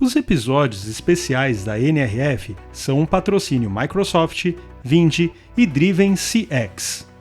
Os episódios especiais da NRF são um patrocínio Microsoft, Vindi e Driven CX.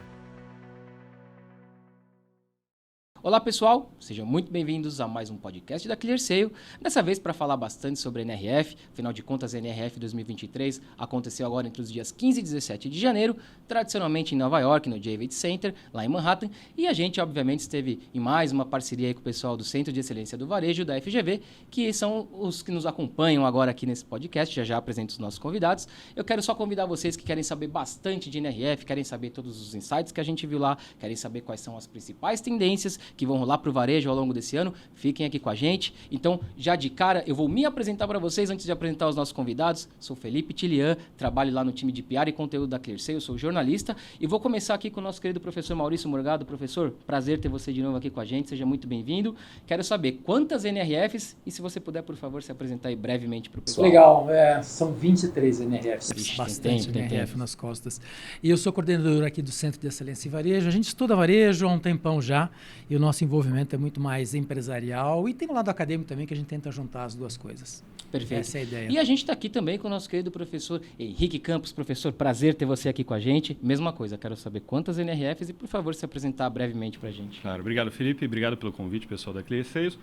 Olá pessoal, sejam muito bem-vindos a mais um podcast da ClearSale, dessa vez para falar bastante sobre a NRF, afinal de contas a NRF 2023 aconteceu agora entre os dias 15 e 17 de janeiro, tradicionalmente em Nova York, no Javits Center, lá em Manhattan, e a gente obviamente esteve em mais uma parceria aí com o pessoal do Centro de Excelência do Varejo, da FGV, que são os que nos acompanham agora aqui nesse podcast, já apresento os nossos convidados. Eu quero só convidar vocês que querem saber bastante de NRF, querem saber todos os insights que a gente viu lá, querem saber quais são as principais tendências que vão rolar para o varejo ao longo desse ano, fiquem aqui com a gente. Então, já de cara, eu vou me apresentar para vocês antes de apresentar os nossos convidados. Sou Felipe Tilian, trabalho lá no time de PR e conteúdo da ClearSale, sou jornalista e vou começar aqui com o nosso querido professor Maurício Morgado. Professor, prazer ter você de novo aqui com a gente, seja muito bem-vindo. Quero saber quantas NRFs e se você puder, por favor, se apresentar aí brevemente para o pessoal. Legal, são 23 NRFs. Vixe, bastante tem NRF nas costas. E eu sou coordenador aqui do Centro de Excelência em Varejo. A gente estuda varejo há um tempão já e o nosso envolvimento é muito mais empresarial e tem um lado acadêmico também que a gente tenta juntar as duas coisas. Perfeito. Essa é a ideia. E a gente está aqui também com o nosso querido professor Henrique Campos. Professor, prazer ter você aqui com a gente. Mesma coisa, quero saber quantas NRFs e, por favor, se apresentar brevemente para a gente. Claro, obrigado, Felipe. Obrigado pelo convite, pessoal da ClearSale.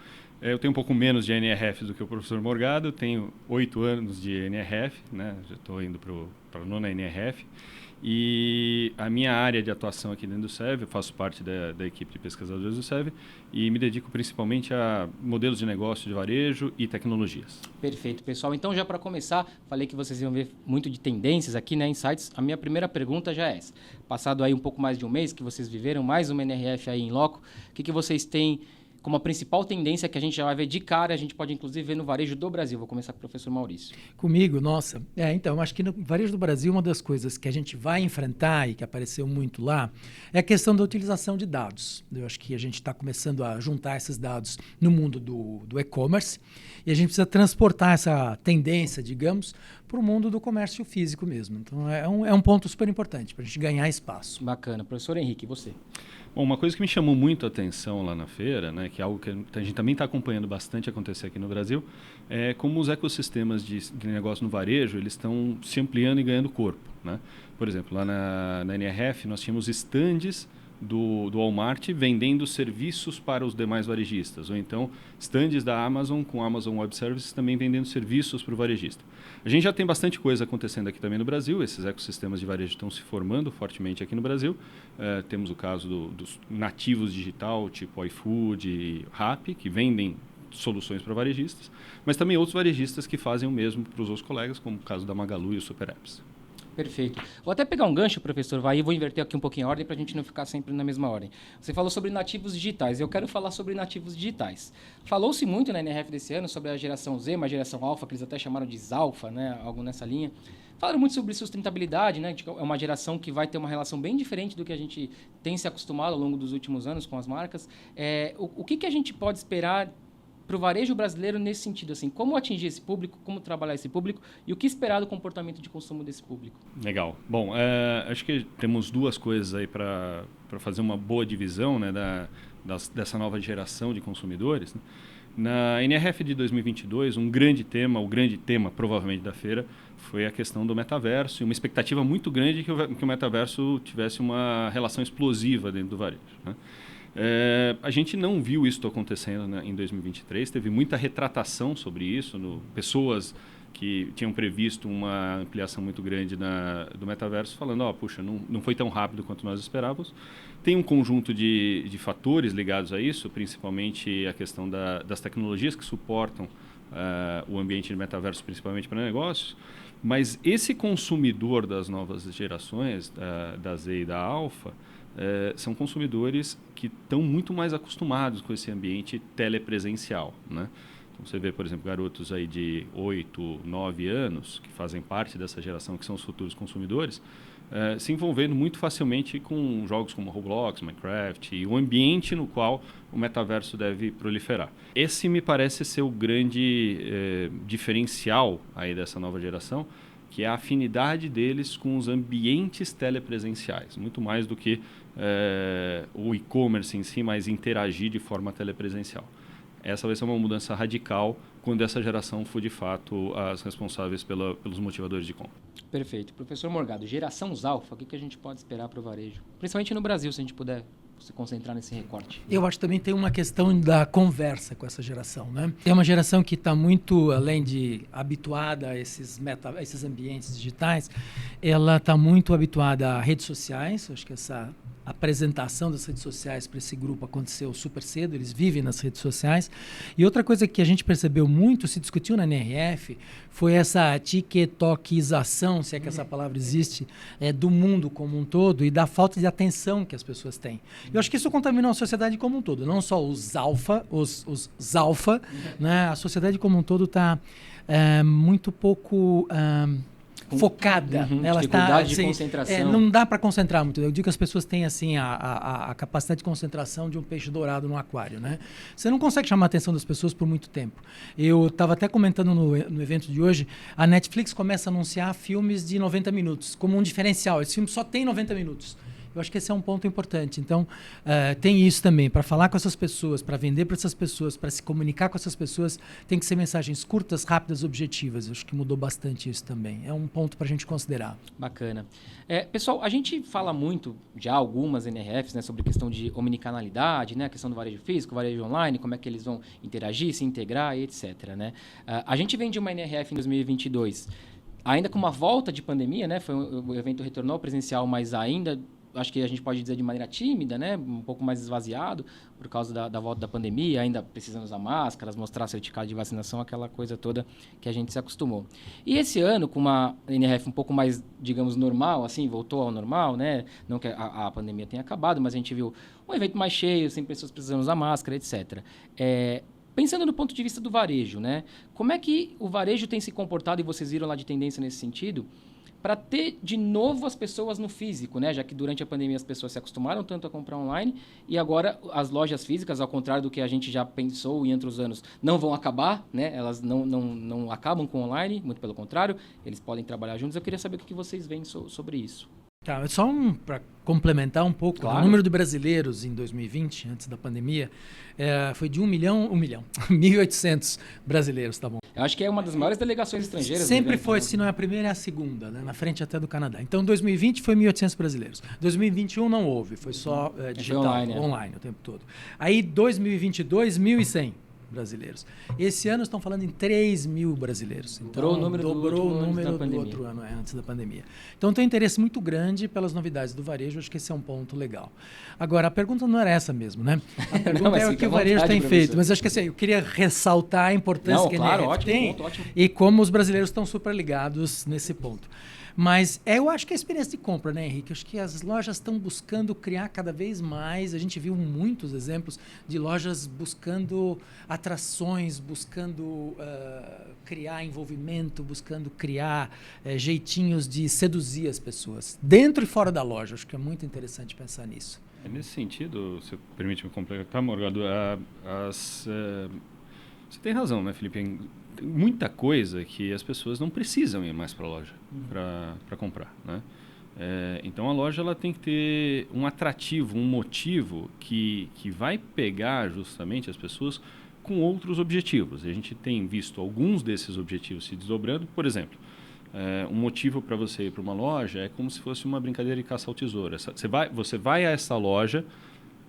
Eu tenho um pouco menos de NRFs do que o professor Morgado. Eu tenho 8 anos de NRF, né? Já estou indo para a 9ª NRF. E a minha área de atuação aqui dentro do SEV, eu faço parte da equipe de pesquisadores do SEV e me dedico principalmente a modelos de negócio de varejo e tecnologias. Perfeito, pessoal. Então, já para começar, falei que vocês iam ver muito de tendências aqui, né, insights. A minha primeira pergunta já é essa. Passado aí um pouco mais de um mês que vocês viveram mais uma NRF aí em loco, o que vocês têm como a principal tendência que a gente já vai ver de cara, a gente pode inclusive ver no varejo do Brasil? Vou começar com o professor Maurício. Comigo, nossa. Então, acho que no varejo do Brasil, uma das coisas que a gente vai enfrentar e que apareceu muito lá é a questão da utilização de dados. Eu acho que a gente está começando a juntar esses dados no mundo do e-commerce e a gente precisa transportar essa tendência, digamos, para o mundo do comércio físico mesmo. Então, é um ponto super importante para a gente ganhar espaço. Bacana. Professor Henrique, e você? Bom, uma coisa que me chamou muito a atenção lá na feira, né, que é algo que a gente também está acompanhando bastante acontecer aqui no Brasil, é como os ecossistemas de negócio no varejo eles estão se ampliando e ganhando corpo, né? Por exemplo, lá na NRF nós tínhamos estandes do Walmart vendendo serviços para os demais varejistas, ou então estandes da Amazon com Amazon Web Services também vendendo serviços para o varejista. A gente já tem bastante coisa acontecendo aqui também no Brasil, esses ecossistemas de varejo estão se formando fortemente aqui no Brasil. Temos o caso dos nativos digital, tipo iFood e Rappi, que vendem soluções para varejistas, mas também outros varejistas que fazem o mesmo para os outros colegas, como o caso da Magalu e o Super Apps. Perfeito. Vou até pegar um gancho, professor, vai, e vou inverter aqui um pouquinho a ordem para a gente não ficar sempre na mesma ordem. Você falou sobre nativos digitais, eu quero falar sobre nativos digitais. Falou-se muito na NRF desse ano sobre a geração Z, uma geração alfa, que eles até chamaram de Zalfa, né, algo nessa linha. Falaram muito sobre sustentabilidade, né, é uma geração que vai ter uma relação bem diferente do que a gente tem se acostumado ao longo dos últimos anos com as marcas. O que a gente pode esperar para o varejo brasileiro nesse sentido, assim, como atingir esse público, como trabalhar esse público e o que esperar do comportamento de consumo desse público? Legal. Bom, acho que temos duas coisas aí para fazer uma boa divisão, né, dessa nova geração de consumidores, né? Na NRF de 2022, o grande tema provavelmente da feira foi a questão do metaverso e uma expectativa muito grande que o metaverso tivesse uma relação explosiva dentro do varejo, né? A gente não viu isso acontecendo, né, em 2023, teve muita retratação sobre isso, pessoas que tinham previsto uma ampliação muito grande do metaverso, falando, puxa, não foi tão rápido quanto nós esperávamos. Tem um conjunto de fatores ligados a isso, principalmente a questão das tecnologias que suportam o ambiente de metaverso, principalmente para negócios, mas esse consumidor das novas gerações, da Z e da Alpha, são consumidores que estão muito mais acostumados com esse ambiente telepresencial, né? Então, você vê, por exemplo, garotos aí de 8, 9 anos, que fazem parte dessa geração, que são os futuros consumidores, se envolvendo muito facilmente com jogos como Roblox, Minecraft e o ambiente no qual o metaverso deve proliferar. Esse me parece ser o grande diferencial aí dessa nova geração, que é a afinidade deles com os ambientes telepresenciais, muito mais do que o e-commerce em si, mas interagir de forma telepresencial. Essa vai ser uma mudança radical quando essa geração for de fato as responsáveis pelos motivadores de compra. Perfeito. Professor Morgado, geração alfa, o que a gente pode esperar para o varejo? Principalmente no Brasil, se a gente puder se concentrar nesse recorte. Eu acho que também tem uma questão da conversa com essa geração, né? É uma geração que está muito, além de habituada a esses ambientes digitais, ela está muito habituada a redes sociais. Acho que essa apresentação das redes sociais para esse grupo aconteceu super cedo, eles vivem nas redes sociais. E outra coisa que a gente percebeu muito, se discutiu na NRF, foi essa tiktokização, se é que essa palavra existe, do mundo como um todo e da falta de atenção que as pessoas têm. Eu acho que isso contaminou a sociedade como um todo, não só os alfa, né? A sociedade como um todo está muito pouco focada. Ela está de concentração. Não dá para concentrar muito. Eu digo que as pessoas têm assim a capacidade de concentração de um peixe dourado no aquário, né? Você não consegue chamar a atenção das pessoas por muito tempo. Eu estava até comentando no evento de hoje, a Netflix começa a anunciar filmes de 90 minutos como um diferencial. Esse filme só tem 90 minutos. Eu acho que esse é um ponto importante. Então, tem isso também. Para falar com essas pessoas, para vender para essas pessoas, para se comunicar com essas pessoas, tem que ser mensagens curtas, rápidas, objetivas. Eu acho que mudou bastante isso também. É um ponto para a gente considerar. Bacana. Pessoal, a gente fala muito, já algumas NRFs, né, sobre questão de omnicanalidade, né, a questão do varejo físico, varejo online, como é que eles vão interagir, se integrar, etc. Né? A gente vem de uma NRF em 2022, ainda com uma volta de pandemia, né, o evento retornou presencial, mas ainda... acho que a gente pode dizer de maneira tímida, né? Um pouco mais esvaziado por causa da volta da pandemia, ainda precisando usar máscaras, mostrar certificado de vacinação, aquela coisa toda que a gente se acostumou. E esse ano, com uma NRF um pouco mais, digamos, normal, assim, voltou ao normal, né? Não que a pandemia tenha acabado, mas a gente viu um evento mais cheio, sem pessoas precisando usar máscara, etc. Pensando no ponto de vista do varejo, né? Como é que o varejo tem se comportado, e vocês viram lá de tendência nesse sentido, para ter de novo as pessoas no físico, né? Já que durante a pandemia as pessoas se acostumaram tanto a comprar online e agora as lojas físicas, ao contrário do que a gente já pensou em outros anos, não vão acabar, né? Elas não acabam com o online, muito pelo contrário, eles podem trabalhar juntos. Eu queria saber o que vocês veem sobre isso. Tá, só para complementar um pouco, claro. O número de brasileiros em 2020, antes da pandemia, foi de 1.800 brasileiros, tá bom? Eu acho que é uma das maiores delegações estrangeiras. Sempre foi, se não é a primeira, é a segunda, né? Na frente até do Canadá. Então, 2020 foi 1.800 brasileiros. 2021 não houve, foi só digital, online o tempo todo. Aí, 2022, 1.100 brasileiros. Esse ano estão falando em 3.000 brasileiros. Então, dobrou o número do outro ano, antes da pandemia. Então tem um interesse muito grande pelas novidades do varejo, acho que esse é um ponto legal. Agora, a pergunta não era essa mesmo, né? A pergunta é o que o varejo tem feito. Mas acho que assim, eu queria ressaltar a importância que a NRF tem e como os brasileiros estão super ligados nesse ponto. Mas eu acho que é a experiência de compra, né, Henrique? Acho que as lojas estão buscando criar cada vez mais. A gente viu muitos exemplos de lojas buscando atrações, buscando criar envolvimento, buscando criar jeitinhos de seduzir as pessoas, dentro e fora da loja. Acho que é muito interessante pensar nisso. Nesse sentido, se permite me complementar, Morgado, você tem razão, né, Felipe? Tem muita coisa que as pessoas não precisam ir mais para a loja para comprar, né? Então a loja ela tem que ter um atrativo, um motivo que vai pegar justamente as pessoas com outros objetivos. E a gente tem visto alguns desses objetivos se desdobrando. Por exemplo, um motivo para você ir para uma loja é como se fosse uma brincadeira de caça ao tesouro. Você vai a essa loja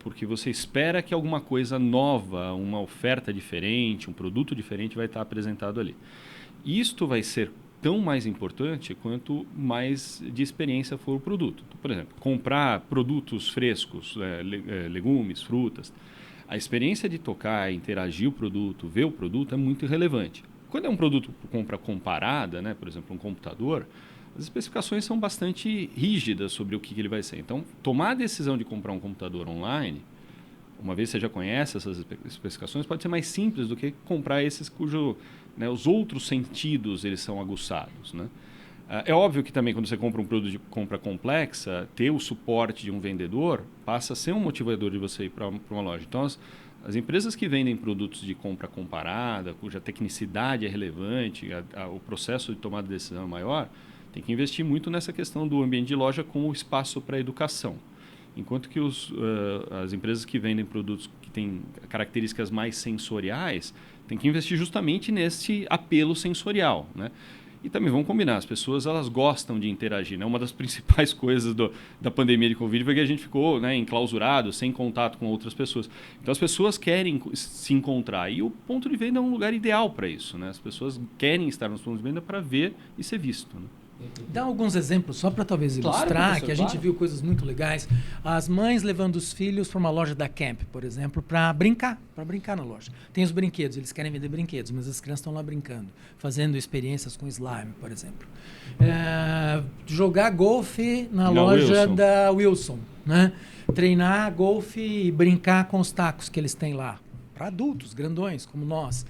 porque você espera que alguma coisa nova, uma oferta diferente, um produto diferente vai estar apresentado ali. Isto vai ser tão mais importante quanto mais de experiência for o produto. Então, por exemplo, comprar produtos frescos, legumes, frutas, a experiência de tocar, interagir o produto, ver o produto é muito relevante. Quando é um produto por compra comparada, né, por exemplo, um computador, as especificações são bastante rígidas sobre o que ele vai ser. Então, tomar a decisão de comprar um computador online, uma vez que você já conhece essas especificações, pode ser mais simples do que comprar esses cujo, né, os outros sentidos eles são aguçados, né? É óbvio que também quando você compra um produto de compra complexa, ter o suporte de um vendedor passa a ser um motivador de você ir para uma loja. Então, as empresas que vendem produtos de compra comparada, cuja tecnicidade é relevante, o processo de tomada de decisão é maior, tem que investir muito nessa questão do ambiente de loja como espaço para educação. Enquanto que as empresas que vendem produtos que tem características mais sensoriais, tem que investir justamente nesse apelo sensorial, né? E também vamos combinar, as pessoas elas gostam de interagir, né? Uma das principais coisas da pandemia de Covid foi que a gente ficou, né, enclausurado, sem contato com outras pessoas. Então as pessoas querem se encontrar e o ponto de venda é um lugar ideal para isso, né? As pessoas querem estar nos pontos de venda para ver e ser visto, né? Dá alguns exemplos, só para talvez ilustrar, que a gente viu coisas muito legais. As mães levando os filhos para uma loja da Camp, por exemplo, para brincar na loja. Tem os brinquedos, eles querem vender brinquedos, mas as crianças estão lá brincando, fazendo experiências com slime, por exemplo. Jogar golfe na loja Wilson. da Wilson, né? Treinar golfe e brincar com os tacos que eles têm lá. Para adultos, grandões, como nós.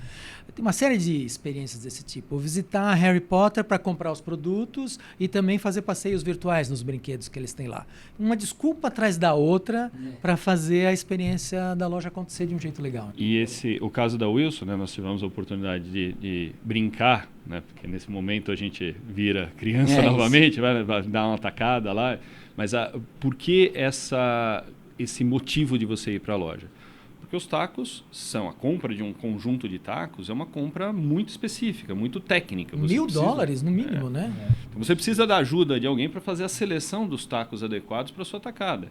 Tem uma série de experiências desse tipo. Visitar Harry Potter para comprar os produtos e também fazer passeios virtuais nos brinquedos que eles têm lá. Uma desculpa atrás da outra para fazer a experiência da loja acontecer de um jeito legal. E o caso da Wilson, né, nós tivemos a oportunidade de brincar, né, porque nesse momento a gente vira criança novamente, vai dar uma tacada lá. Mas por que esse motivo de você ir para a loja? Porque os tacos a compra de um conjunto de tacos é uma compra muito específica, muito técnica. $1.000 no mínimo, né? Então você precisa da ajuda de alguém para fazer a seleção dos tacos adequados para a sua tacada.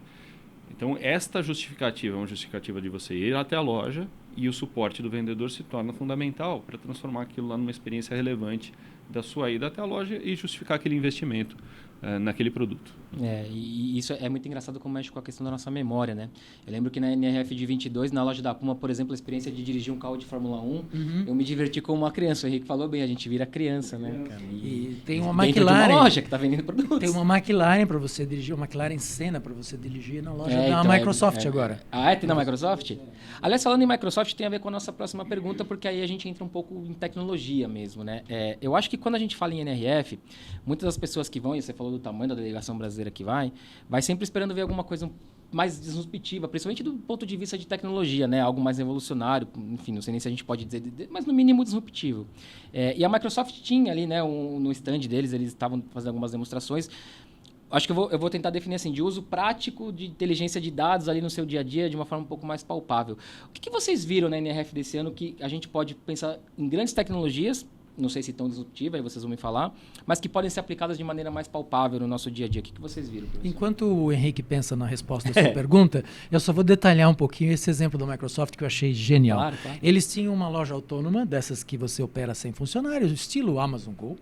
Então esta justificativa é uma justificativa de você ir até a loja e o suporte do vendedor se torna fundamental para transformar aquilo lá numa experiência relevante da sua ida até a loja e justificar aquele investimento naquele produto. E isso é muito engraçado como mexe com a questão da nossa memória, né? Eu lembro que na NRF de 22, na loja da Puma, por exemplo, a experiência de dirigir um carro de Fórmula 1, eu me diverti como uma criança. O Henrique falou bem, a gente vira criança, né? Cara? E tem uma dentro McLaren. De uma loja que está vendendo produtos. Tem uma McLaren para você dirigir, uma McLaren Senna para você dirigir na loja da Microsoft agora. Tem na Microsoft? Aliás, falando em Microsoft, tem a ver com a nossa próxima pergunta, porque aí a gente entra um pouco em tecnologia mesmo, né? Eu acho que quando a gente fala em NRF, muitas das pessoas que vão, e você falou do tamanho da delegação brasileira que vai sempre esperando ver alguma coisa mais disruptiva, principalmente do ponto de vista de tecnologia, né? Algo mais revolucionário, enfim, não sei nem se a gente pode dizer, mas no mínimo disruptivo. E a Microsoft tinha ali, né, no stand deles, eles estavam fazendo algumas demonstrações. Acho que eu vou tentar definir assim, de uso prático de inteligência de dados ali no seu dia a dia de uma forma um pouco mais palpável. O que vocês viram na NRF desse ano que a gente pode pensar em grandes tecnologias, não sei se tão disruptiva, aí vocês vão me falar, mas que podem ser aplicadas de maneira mais palpável no nosso dia a dia? O que vocês viram, professor? Enquanto o Henrique pensa na resposta à sua pergunta, eu só vou detalhar um pouquinho esse exemplo da Microsoft que eu achei genial. Claro. Eles tinham uma loja autônoma, dessas que você opera sem funcionários, estilo Amazon Go.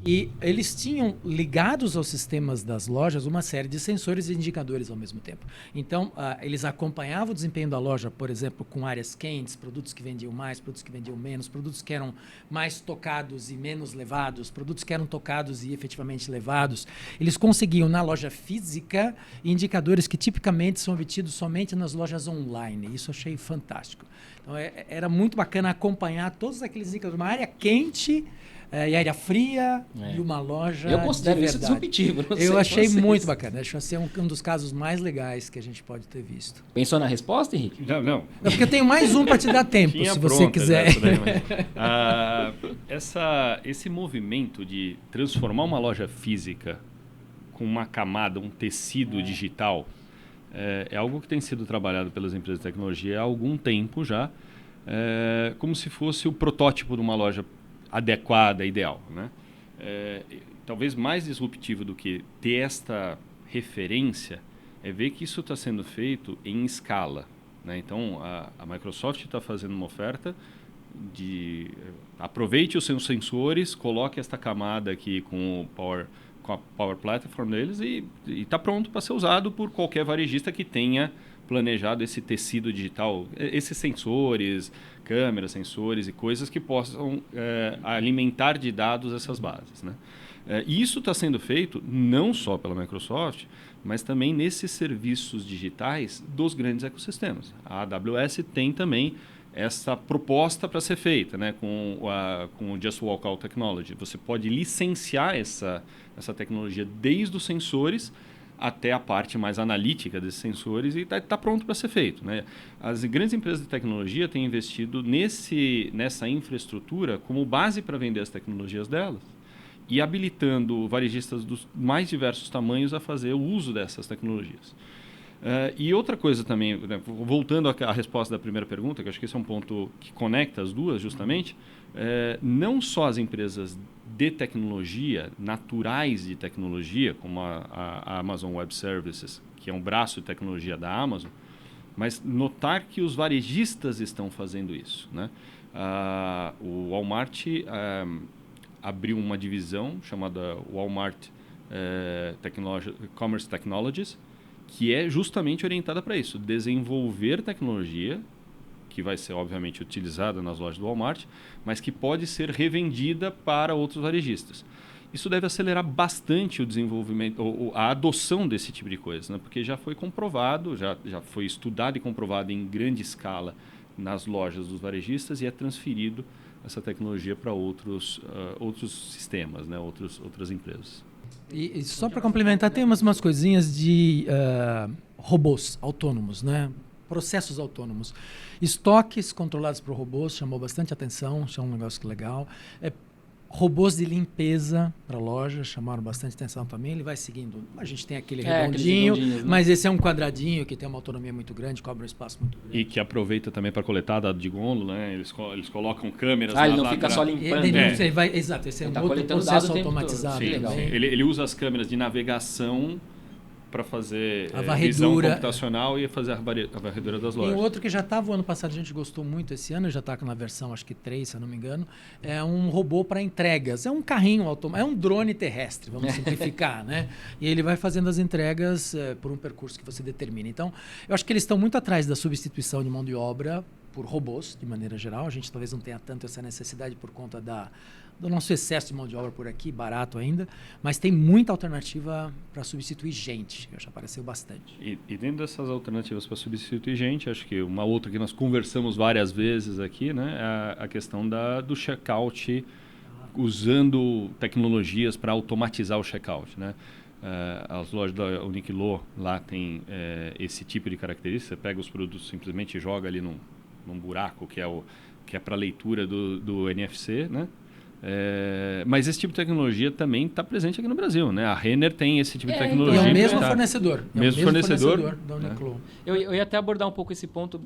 E eles tinham ligados aos sistemas das lojas uma série de sensores e indicadores ao mesmo tempo. Então, eles acompanhavam o desempenho da loja, por exemplo, com áreas quentes, produtos que vendiam mais, produtos que vendiam menos, produtos que eram mais tocados e menos levados, produtos que eram tocados e efetivamente levados. Eles conseguiam, na loja física, indicadores que tipicamente são obtidos somente nas lojas online. Isso eu achei fantástico. Então, era muito bacana acompanhar todos aqueles indicadores. Uma área quente e área fria e uma loja. Eu considero isso disruptivo. Eu achei muito bacana. Acho que esse é um dos casos mais legais que a gente pode ter visto. Pensou na resposta, Henrique? Não. É porque eu tenho mais um para te dar tempo, se você quiser. Esse movimento de transformar uma loja física com uma camada, um tecido digital, é algo que tem sido trabalhado pelas empresas de tecnologia há algum tempo já, como se fosse o protótipo de uma loja adequada, ideal, né? Talvez mais disruptivo do que ter esta referência é ver que isso está sendo feito em escala, né? Então, a Microsoft está fazendo uma oferta de aproveite os seus sensores, coloque esta camada aqui com a Power Platform deles e está pronto para ser usado por qualquer varejista que tenha planejado esse tecido digital, esses sensores, câmeras, sensores e coisas que possam alimentar de dados essas bases, né? E isso está sendo feito não só pela Microsoft, mas também nesses serviços digitais dos grandes ecossistemas. A AWS tem também essa proposta para ser feita, né, com o Just Walk Out Technology. Você pode licenciar essa tecnologia desde os sensores até a parte mais analítica desses sensores e está pronto para ser feito, né? As grandes empresas de tecnologia têm investido nessa infraestrutura como base para vender as tecnologias delas e habilitando varejistas dos mais diversos tamanhos a fazer o uso dessas tecnologias. E outra coisa também, né, voltando à resposta da primeira pergunta, que acho que esse é um ponto que conecta as duas justamente, não só as empresas de tecnologia, naturais de tecnologia, como a Amazon Web Services, que é um braço de tecnologia da Amazon, mas notar que os varejistas estão fazendo isso, né? O Walmart abriu uma divisão chamada Walmart Commerce Technologies, que é justamente orientada para isso, desenvolver tecnologia que vai ser, obviamente, utilizada nas lojas do Walmart, mas que pode ser revendida para outros varejistas. Isso deve acelerar bastante o desenvolvimento, a adoção desse tipo de coisa, né? Porque já foi comprovado, já foi estudado e comprovado em grande escala nas lojas dos varejistas e é transferido essa tecnologia para outros sistemas, né? Outras empresas. E só para complementar, tem umas coisinhas de robôs autônomos, né? Processos autônomos. Estoques controlados por robôs chamou bastante atenção, isso é um negócio legal. Robôs de limpeza para loja chamaram bastante atenção também. Ele vai seguindo. A gente tem aquele redondinho, né? Mas esse é um quadradinho que tem uma autonomia muito grande, cobre um espaço muito grande. E que aproveita também para coletar dado de gôndola, né? Eles colocam câmeras lá. Ele não fica só limpando. Exato, esse é um outro processo automatizado. Sim, também. Ele usa as câmeras de navegação para fazer a varredura, visão computacional e fazer a varredura das lojas. E outro que já estava o ano passado, a gente gostou muito esse ano, já está na versão acho que 3, se eu não me engano, é um robô para entregas. É um carrinho automático, é um drone terrestre, vamos simplificar, né? E ele vai fazendo as entregas por um percurso que você determina. Então, eu acho que eles estão muito atrás da substituição de mão de obra por robôs, de maneira geral. A gente talvez não tenha tanto essa necessidade por conta do nosso excesso de mão de obra por aqui, barato ainda, mas tem muita alternativa para substituir gente, que já apareceu bastante. E dentro dessas alternativas para substituir gente, acho que uma outra que nós conversamos várias vezes aqui, né, é a questão do checkout, usando tecnologias para automatizar o checkout, né? As lojas da Uniqlo lá tem esse tipo de característica. Você pega os produtos simplesmente e joga ali num buraco que é para leitura do NFC, né? Mas esse tipo de tecnologia também está presente aqui no Brasil, né? A Renner tem esse tipo de tecnologia. E é o mesmo fornecedor. Mesmo fornecedor da Uniqlo. Eu ia até abordar um pouco esse ponto.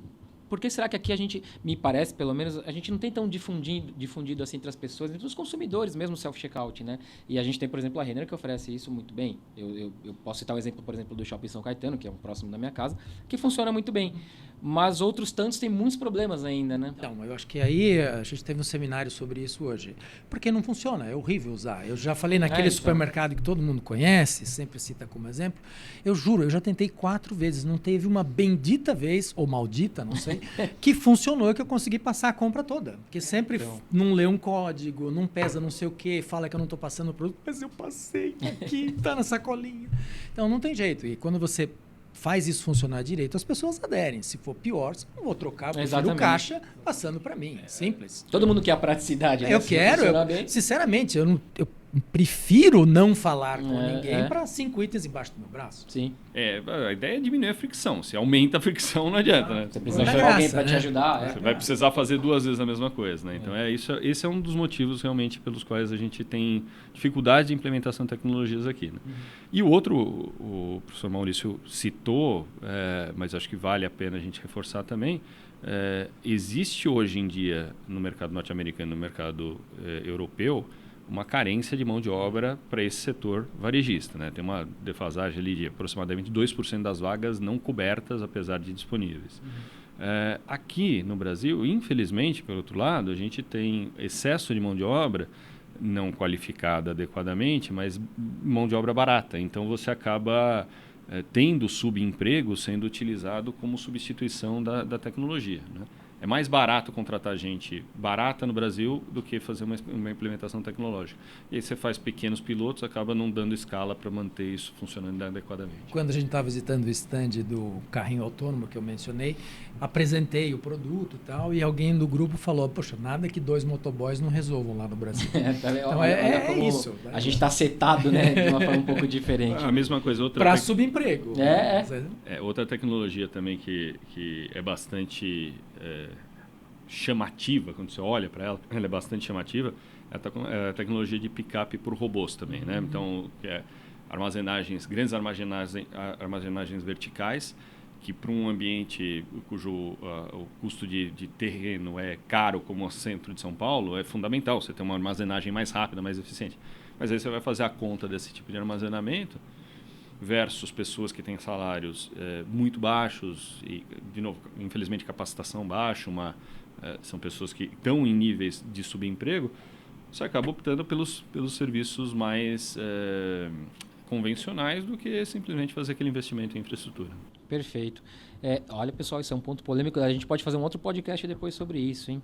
Por que será que aqui a gente, me parece, pelo menos, a gente não tem tão difundido assim entre as pessoas, entre os consumidores mesmo, o self-checkout, né? E a gente tem, por exemplo, a Renner que oferece isso muito bem. Eu posso citar o exemplo, por exemplo, do Shopping São Caetano, que é um próximo da minha casa, que funciona muito bem. Mas outros tantos têm muitos problemas ainda, né? Então, eu acho que aí a gente teve um seminário sobre isso hoje. Porque não funciona, é horrível usar. Eu já falei naquele supermercado que todo mundo conhece, sempre cita como exemplo. Eu juro, eu já tentei 4 vezes, não teve uma bendita vez, ou maldita, não sei, que funcionou, que eu consegui passar a compra toda. Porque sempre não lê um código, não pesa não sei o quê, fala que eu não estou passando o produto, mas eu passei aqui, tá na sacolinha. Então não tem jeito. E quando você faz isso funcionar direito, as pessoas aderem. Se for pior, eu não vou trocar, prefiro o caixa passando para mim. É simples. Todo mundo quer a praticidade, né? Eu quero, sinceramente, eu prefiro não falar com ninguém para 5 itens embaixo do meu braço. Sim. A ideia é diminuir a fricção. Se aumenta a fricção, não adianta, né? Você precisa achar alguém para te ajudar. Você vai precisar fazer 2 vezes a mesma coisa, né? Então, esse é um dos motivos realmente pelos quais a gente tem dificuldade de implementação de tecnologias aqui, né? E o outro, o professor Maurício citou, mas acho que vale a pena a gente reforçar também, existe hoje em dia no mercado norte-americano e no mercado europeu uma carência de mão de obra para esse setor varejista, né? Tem uma defasagem ali de aproximadamente 2% das vagas não cobertas, apesar de disponíveis. Aqui no Brasil, infelizmente, pelo outro lado, a gente tem excesso de mão de obra não qualificada adequadamente, mas mão de obra barata. Então, você acaba tendo subemprego sendo utilizado como substituição da tecnologia, né? É mais barato contratar gente barata no Brasil do que fazer uma implementação tecnológica. E aí você faz pequenos pilotos, acaba não dando escala para manter isso funcionando adequadamente. Quando a gente estava visitando o stand do carrinho autônomo que eu mencionei, apresentei o produto e tal, e alguém do grupo falou, poxa, nada que 2 motoboys não resolvam lá no Brasil. Então é isso. A gente está setado, né, de uma forma um pouco diferente. A mesma coisa. Para subemprego. Outra tecnologia também que é bastante chamativa, quando você olha para ela é bastante chamativa, é a tecnologia de picape por robôs também, né? Então, grandes armazenagens verticais, que para um ambiente cujo o custo de terreno é caro, como o centro de São Paulo, é fundamental você ter uma armazenagem mais rápida, mais eficiente. Mas aí você vai fazer a conta desse tipo de armazenamento versus pessoas que têm salários muito baixos e, de novo, infelizmente, capacitação baixa, são pessoas que estão em níveis de subemprego, você acaba optando pelos serviços mais convencionais do que simplesmente fazer aquele investimento em infraestrutura. Perfeito. Olha, pessoal, isso é um ponto polêmico. A gente pode fazer um outro podcast depois sobre isso, hein?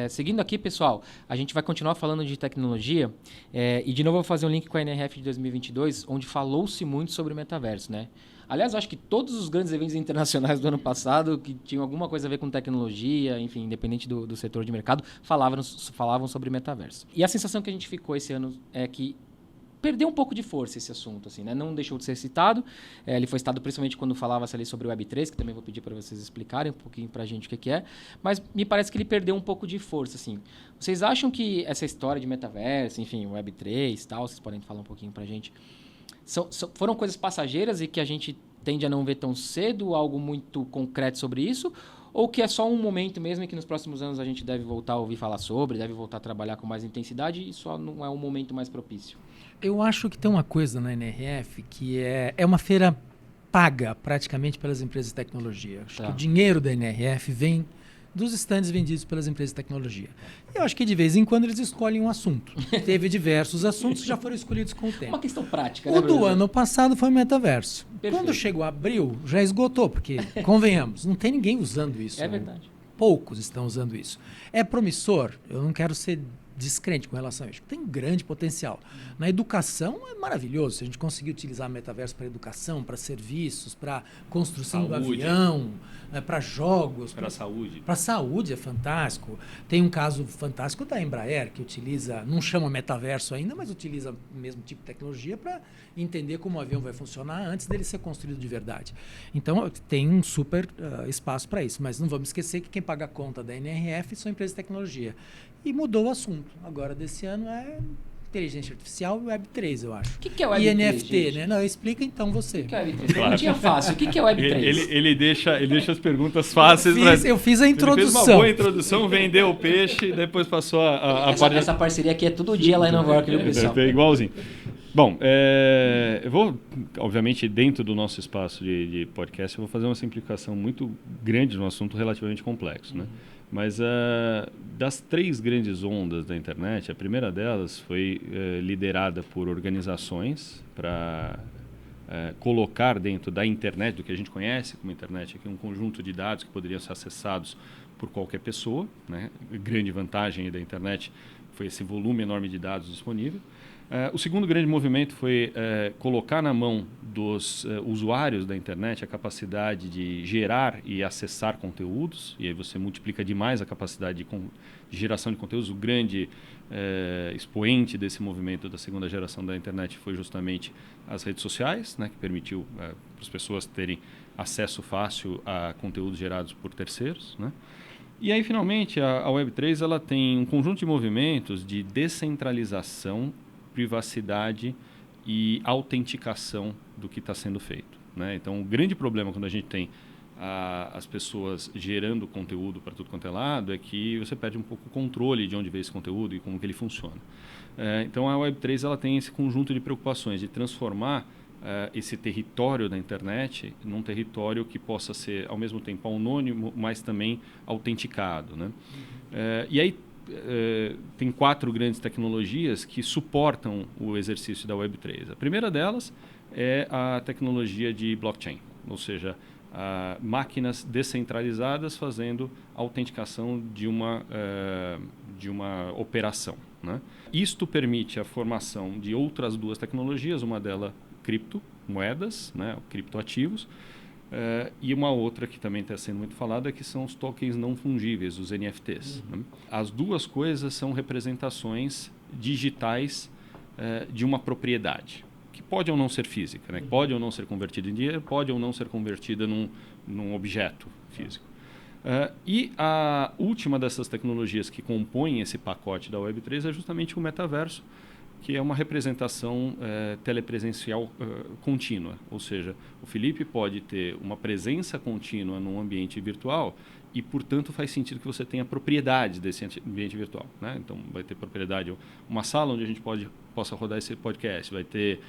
Seguindo aqui, pessoal, a gente vai continuar falando de tecnologia e, de novo, eu vou fazer um link com a NRF de 2022, onde falou-se muito sobre o metaverso, né? Aliás, eu acho que todos os grandes eventos internacionais do ano passado que tinham alguma coisa a ver com tecnologia, enfim, independente do setor de mercado, falavam sobre metaverso. E a sensação que a gente ficou esse ano é que perdeu um pouco de força esse assunto, assim, né? Não deixou de ser citado. Ele foi citado principalmente quando falava-se ali sobre o Web3, que também vou pedir para vocês explicarem um pouquinho para a gente o que é. Mas me parece que ele perdeu um pouco de força, assim. Vocês acham que essa história de metaverso, enfim, Web3 e tal, vocês podem falar um pouquinho para a gente, foram coisas passageiras e que a gente tende a não ver tão cedo, algo muito concreto sobre isso? Ou que é só um momento mesmo e que nos próximos anos a gente deve voltar a ouvir falar sobre, deve voltar a trabalhar com mais intensidade e só não é um momento mais propício? Eu acho que tem uma coisa na NRF que é uma feira paga praticamente pelas empresas de tecnologia. Acho que o dinheiro da NRF vem dos estandes vendidos pelas empresas de tecnologia. Eu acho que de vez em quando eles escolhem um assunto. Teve diversos assuntos que já foram escolhidos com o tempo. Uma questão prática, né? O do ano passado foi o metaverso. Perfeito. Quando chegou abril, já esgotou, porque, convenhamos, não tem ninguém usando isso. É verdade. Poucos estão usando isso. É promissor? Eu não quero ser descrente com relação a isso. Tem grande potencial. Na educação é maravilhoso. Se a gente conseguir utilizar metaverso para educação, para serviços, para construção do avião, para jogos. Para a saúde. Para a saúde é fantástico. Tem um caso fantástico da Embraer, que utiliza, não chama metaverso ainda, mas utiliza o mesmo tipo de tecnologia para entender como o avião vai funcionar antes dele ser construído de verdade. Então, tem um super espaço para isso. Mas não vamos esquecer que quem paga a conta da NRF são empresas de tecnologia. E mudou o assunto. Agora, desse ano, é inteligência artificial e Web3, eu acho. O que é Web3, e NFT, gente? Né? Não, explica então você. O que é Web3? Claro. Não tinha fácil. O que é Web3? Ele deixa as perguntas fáceis. Eu fiz a introdução. Ele fez uma boa introdução, vendeu o peixe, depois passou a parte... Essa parceria aqui é todo dia lá em Nova York, viu, pessoal? É igualzinho. Bom, eu vou, obviamente, dentro do nosso espaço de podcast, eu vou fazer uma simplificação muito grande de um assunto relativamente complexo, né? Mas das 3 grandes ondas da internet, a primeira delas foi liderada por organizações para colocar dentro da internet, do que a gente conhece como internet, aqui um conjunto de dados que poderiam ser acessados por qualquer pessoa, né? A grande vantagem da internet foi esse volume enorme de dados disponível. O segundo grande movimento foi colocar na mão dos usuários da internet a capacidade de gerar e acessar conteúdos, e aí você multiplica demais a capacidade de geração de conteúdos. O grande expoente desse movimento da segunda geração da internet foi justamente as redes sociais, né, que permitiu para as pessoas terem acesso fácil a conteúdos gerados por terceiros, né? E aí, finalmente, a Web3 ela tem um conjunto de movimentos de descentralização, privacidade e autenticação do que está sendo feito, né? Então, o grande problema quando a gente tem as pessoas gerando conteúdo para tudo quanto é lado é que você perde um pouco o controle de onde veio esse conteúdo e como que ele funciona. Então, a Web3 ela tem esse conjunto de preocupações de transformar esse território da internet num território que possa ser, ao mesmo tempo, anônimo, mas também autenticado, né? E aí, tem 4 grandes tecnologias que suportam o exercício da Web3. A primeira delas é a tecnologia de blockchain, ou seja, máquinas descentralizadas fazendo a autenticação de uma operação, né? Isto permite a formação de outras 2 tecnologias, uma delas criptomoedas, né, criptoativos, e uma outra que também está sendo muito falada, que são os tokens não fungíveis, os NFTs. Né? As 2 coisas são representações digitais de uma propriedade, que pode ou não ser física, né? Pode ou não ser convertida em dinheiro, pode ou não ser convertida num objeto físico. E a última dessas tecnologias que compõem esse pacote da Web3 é justamente o metaverso, que é uma representação telepresencial contínua. Ou seja, o Felipe pode ter uma presença contínua num ambiente virtual e, portanto, faz sentido que você tenha propriedade desse ambiente virtual, né? Então, vai ter propriedade, uma sala onde a gente possa rodar esse podcast, vai ter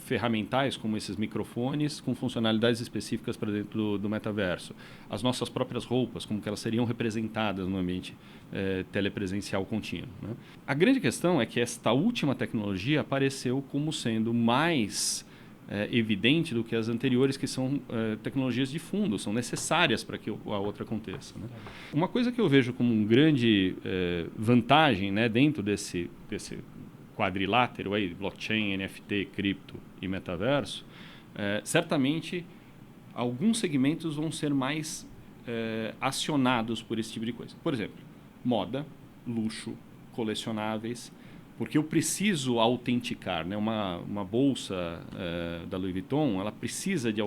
ferramentais como esses microfones com funcionalidades específicas para dentro do metaverso. As nossas próprias roupas, como que elas seriam representadas no ambiente telepresencial contínuo, né? A grande questão é que esta última tecnologia apareceu como sendo mais evidente do que as anteriores, que são tecnologias de fundo, são necessárias para que a outra aconteça, né? Uma coisa que eu vejo como uma grande vantagem, né, dentro desse quadrilátero aí, blockchain, NFT, cripto e metaverso, certamente alguns segmentos vão ser mais acionados por esse tipo de coisa. Por exemplo, moda, luxo, colecionáveis, porque eu preciso autenticar, né? Uma bolsa da Louis Vuitton, ela precisa de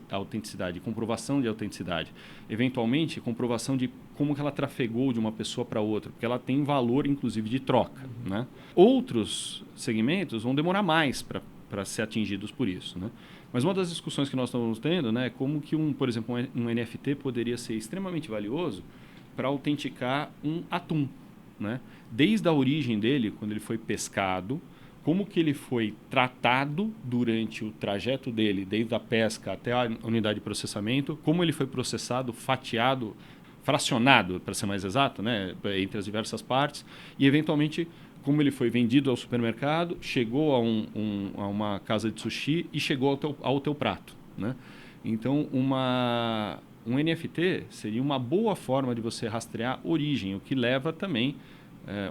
autenticidade, comprovação de autenticidade. Eventualmente, comprovação de como que ela trafegou de uma pessoa para outra, porque ela tem valor, inclusive, de troca, né? Outros segmentos vão demorar mais para ser atingidos por isso, né? Mas uma das discussões que nós estamos tendo, né, é como que, por exemplo, um NFT poderia ser extremamente valioso para autenticar um atum, né? Desde a origem dele, quando ele foi pescado, como que ele foi tratado durante o trajeto dele, desde a pesca até a unidade de processamento, como ele foi processado, fatiado, fracionado, para ser mais exato, né, entre as diversas partes, e eventualmente como ele foi vendido ao supermercado, chegou a uma casa de sushi e chegou ao teu prato, né? Então, um NFT seria uma boa forma de você rastrear a origem, o que leva também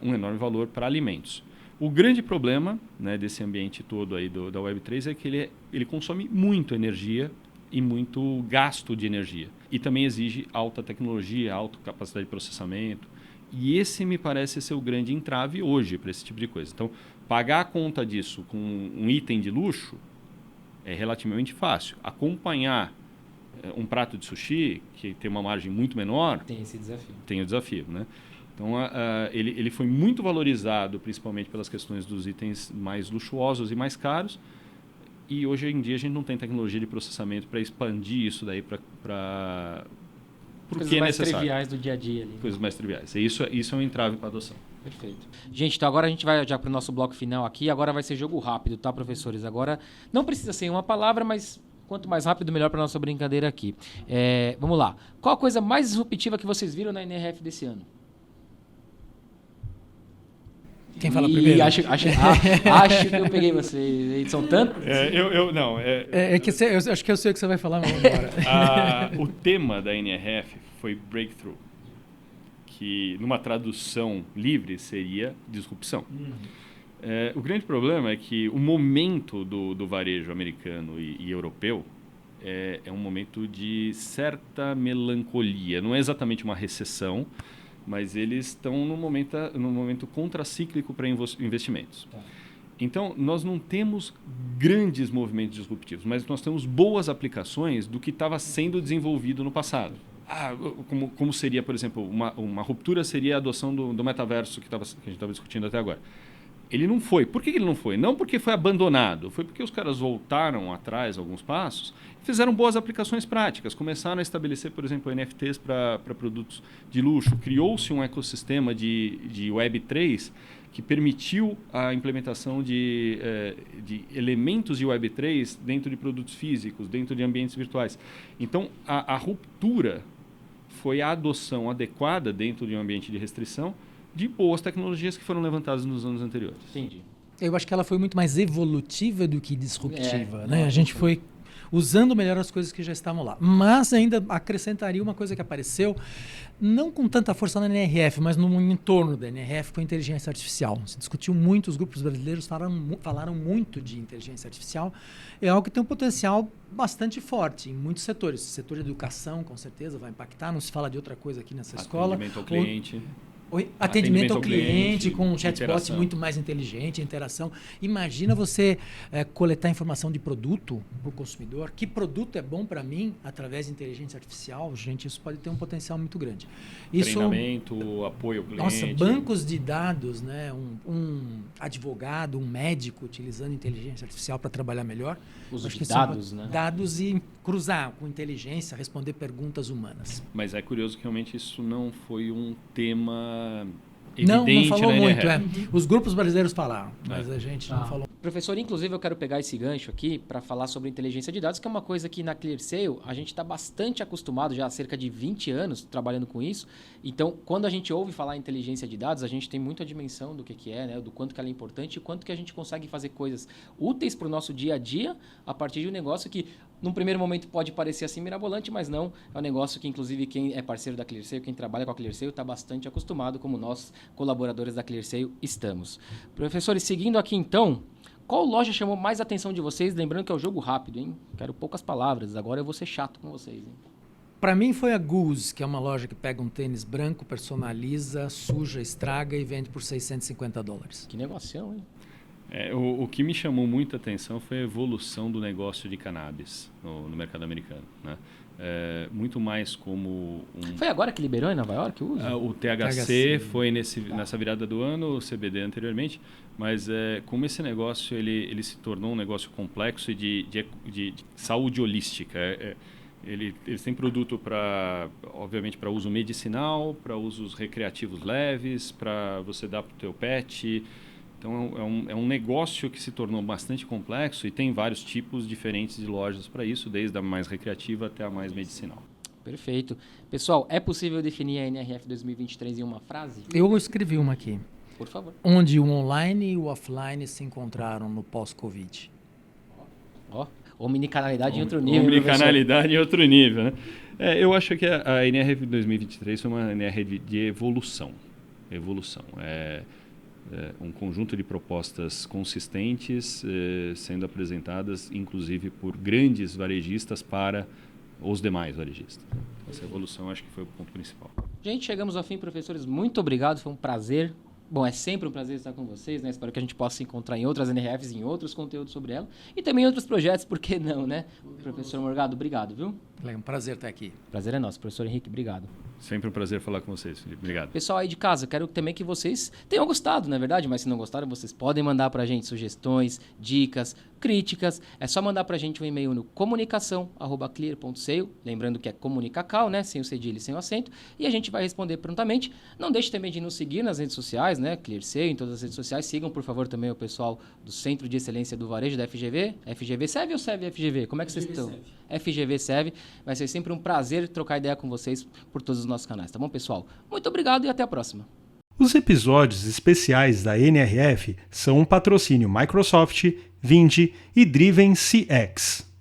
um enorme valor para alimentos. O grande problema, né, desse ambiente todo aí da Web3 é que ele consome muito energia e muito gasto de energia. E também exige alta tecnologia, alta capacidade de processamento. E esse me parece ser o grande entrave hoje para esse tipo de coisa. Então, pagar a conta disso com um item de luxo é relativamente fácil. Acompanhar um prato de sushi, que tem uma margem muito menor... Tem esse desafio. Tem o desafio, né? Então, ele foi muito valorizado, principalmente pelas questões dos itens mais luxuosos e mais caros. E hoje em dia a gente não tem tecnologia de processamento para expandir isso daí para coisas que é mais necessário. triviais do dia a dia ali, né? Coisas mais triviais. E isso é um entrave para a adoção. Perfeito. Gente, então agora a gente vai já para o nosso bloco final aqui. Agora vai ser jogo rápido, tá, professores? Agora não precisa ser uma palavra, mas quanto mais rápido, melhor para nossa brincadeira aqui. Vamos lá. Qual a coisa mais disruptiva que vocês viram na NRF desse ano? Quem fala primeiro? Acho que eu peguei vocês. São tantos? Não. Eu acho que eu sei o que você vai falar, mas vamos embora. O tema da NRF foi Breakthrough, que numa tradução livre seria disrupção. O grande problema é que o momento do varejo americano e europeu é um momento de certa melancolia. Não é exatamente uma recessão, mas eles estão num momento contracíclico para investimentos. Tá. Então, nós não temos grandes movimentos disruptivos, mas nós temos boas aplicações do que estava sendo desenvolvido no passado. Como seria, por exemplo, uma ruptura seria a adoção do metaverso que a gente estava discutindo até agora. Ele não foi. Por que ele não foi? Não porque foi abandonado, foi porque os caras voltaram atrás alguns passos e fizeram boas aplicações práticas, começaram a estabelecer, por exemplo, NFTs para produtos de luxo. Criou-se um ecossistema de Web3 que permitiu a implementação de elementos de Web3 dentro de produtos físicos, dentro de ambientes virtuais. Então, a ruptura foi a adoção adequada dentro de um ambiente de restrição de boas tecnologias que foram levantadas nos anos anteriores. Entendi. Eu acho que ela foi muito mais evolutiva do que disruptiva, né? A gente foi usando melhor as coisas que já estavam lá. Mas ainda acrescentaria uma coisa que apareceu, não com tanta força na NRF, mas no entorno da NRF, com a inteligência artificial. Se discutiu muito, os grupos brasileiros falaram muito de inteligência artificial. É algo que tem um potencial bastante forte em muitos setores. O setor de educação, com certeza, vai impactar. Não se fala de outra coisa aqui nessa escola. Atendimento ao cliente. Atendimento ao cliente, com um chatbot interação. muito mais inteligente, interação. Imagina você coletar informação de produto para o consumidor. Que produto é bom para mim através de inteligência artificial? Gente, isso pode ter um potencial muito grande. Treinamento, apoio ao cliente. Nossa, bancos de dados, né? Um advogado, um médico utilizando inteligência artificial para trabalhar melhor. Uso Acho de que dados, né? Dados e cruzar com inteligência, responder perguntas humanas. Mas é curioso que realmente isso não foi um tema Não evidente falou na muito. NRF. Os grupos brasileiros falaram, mas a gente não falou. Professor, inclusive eu quero pegar esse gancho aqui para falar sobre inteligência de dados, que é uma coisa que na ClearSale a gente está bastante acostumado já há cerca de 20 anos trabalhando com isso. Então, quando a gente ouve falar em inteligência de dados, a gente tem muita dimensão do que é, né? Do quanto que ela é importante e quanto que a gente consegue fazer coisas úteis para o nosso dia a dia a partir de um negócio que, num primeiro momento, pode parecer assim mirabolante, mas não. É um negócio que, inclusive, quem é parceiro da ClearSale, quem trabalha com a ClearSale, está bastante acostumado, como nós, colaboradores da ClearSale, estamos. Professores, seguindo aqui então, qual loja chamou mais a atenção de vocês? Lembrando que é o jogo rápido, hein? Quero poucas palavras, agora eu vou ser chato com vocês, hein? Para mim foi a Goose, que é uma loja que pega um tênis branco, personaliza, suja, estraga e vende por $650. Que negocião, hein? O que me chamou muita atenção foi a evolução do negócio de cannabis no mercado americano, né? Muito mais como Foi agora que liberou em Nova York o uso? o THC foi nessa virada do ano, o CBD anteriormente, mas como esse negócio ele se tornou um negócio complexo e de saúde holística. Eles têm produto obviamente para uso medicinal, para usos recreativos leves, para você dar para o teu pet. Então é um negócio que se tornou bastante complexo e tem vários tipos diferentes de lojas para isso, desde a mais recreativa até a mais medicinal. Perfeito. Pessoal, é possível definir a NRF 2023 em uma frase? Eu escrevi uma aqui. Por favor. Onde o online e o offline se encontraram no pós-Covid. Ó, omnicanalidade em outro nível. Omnicanalidade em outro nível, né? Eu acho que a NRF 2023 foi uma NRF de evolução. Um conjunto de propostas consistentes sendo apresentadas, inclusive por grandes varejistas para os demais varejistas. Essa evolução acho que foi o ponto principal. Gente, chegamos ao fim, professores. Muito obrigado, foi um prazer. Bom, é sempre um prazer estar com vocês, né? Espero que a gente possa se encontrar em outras NRFs, em outros conteúdos sobre ela e também em outros projetos, por que não, né? Professor Morgado, obrigado, viu? É um prazer estar aqui. Prazer é nosso. Professor Henrique, obrigado. Sempre um prazer falar com vocês, Felipe. Obrigado. Pessoal aí de casa, quero também que vocês tenham gostado, na verdade, mas se não gostaram, vocês podem mandar pra gente sugestões, dicas, críticas. É só mandar pra gente um e-mail no comunicação@clear.sale, lembrando que é comunicacal, né, sem o cedilho e sem o acento, e a gente vai responder prontamente. Não deixe também de nos seguir nas redes sociais, né, ClearSale, em todas as redes sociais. Sigam, por favor, também o pessoal do Centro de Excelência do Varejo, da FGV. FGV serve ou serve FGV? Como é que vocês estão? FGV serve. Vai ser sempre um prazer trocar ideia com vocês por todos os nossos canais, tá bom, pessoal? Muito obrigado e até a próxima. Os episódios especiais da NRF são um patrocínio Microsoft, Vindi e Driven CX.